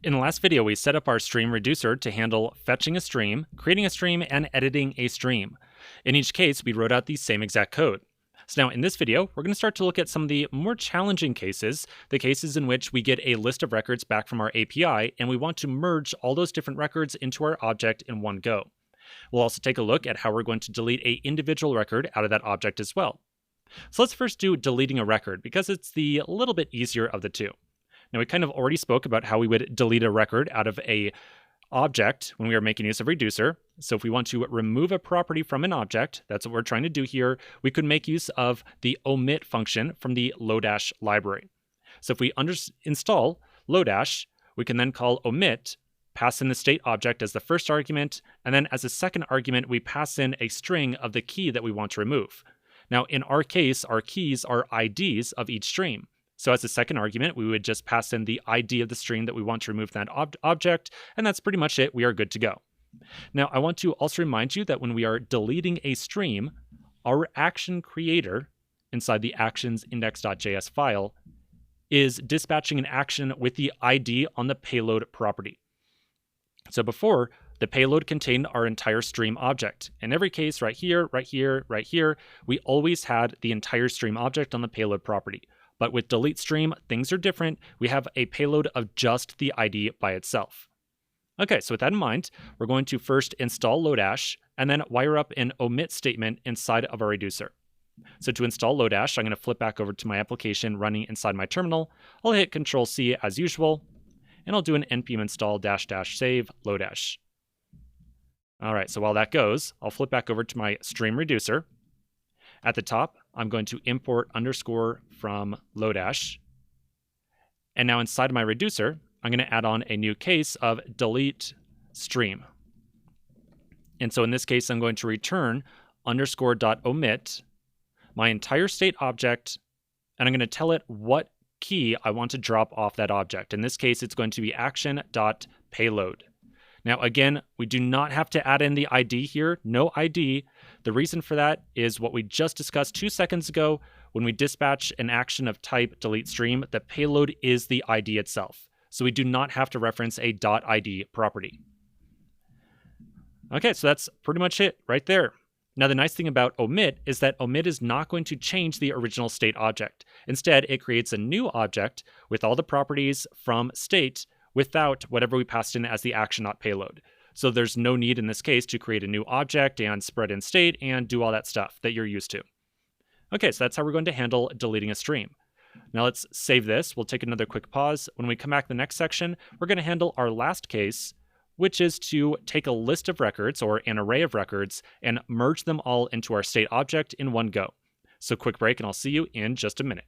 In the last video, we set up our stream reducer to handle fetching a stream, creating a stream, and editing a stream. In each case, we wrote out the same exact code. So now in this video, we're going to start to look at some of the more challenging cases, the cases in which we get a list of records back from our API, and we want to merge all those different records into our object in one go. We'll also take a look at how we're going to delete an individual record out of that object as well. So let's first do deleting a record, because it's the little bit easier of the two. Now, we kind of already spoke about how we would delete a record out of a object when we are making use of reducer. So if we want to remove a property from an object, that's what we're trying to do here, we could make use of the omit function from the Lodash library. So if we install Lodash, we can then call omit, pass in the state object as the first argument, and then as a second argument, we pass in a string of the key that we want to remove. Now, in our case, our keys are IDs of each stream. So as a second argument, we would just pass in the ID of the stream that we want to remove from that object, and that's pretty much it. We are good to go. Now, I want to also remind you that when we are deleting a stream, our action creator inside the actions.index.js file is dispatching an action with the ID on the payload property. So before, the payload contained our entire stream object. In every case, right here, right here, right here, we always had the entire stream object on the payload property. But with delete stream, things are different. We have a payload of just the ID by itself. Okay, so with that in mind, we're going to first install Lodash and then wire up an omit statement inside of our reducer. So to install Lodash, I'm going to flip back over to my application running inside my terminal. I'll hit Control-C as usual, and I'll do an npm install -- save Lodash. All right, so while that goes, I'll flip back over to my stream reducer. At the top, I'm going to import underscore from Lodash. And now inside of my reducer, I'm going to add on a new case of delete stream. And so in this case, I'm going to return underscore.omit my entire state object, and I'm going to tell it what key I want to drop off that object. In this case, it's going to be action.payload. Now, again, we do not have to add in the ID here, no ID. The reason for that is what we just discussed 2 seconds ago. When we dispatch an action of type delete stream, the payload is the ID itself. So we do not have to reference a .id property. Okay, so that's pretty much it right there. Now, the nice thing about omit is that omit is not going to change the original state object. Instead, it creates a new object with all the properties from state without whatever we passed in as the action.payload. So there's no need in this case to create a new object and spread in state and do all that stuff that you're used to. Okay, so that's how we're going to handle deleting a stream. Now let's save this. We'll take another quick pause. When we come back to the next section, we're going to handle our last case, which is to take a list of records or an array of records and merge them all into our state object in one go. So quick break, and I'll see you in just a minute.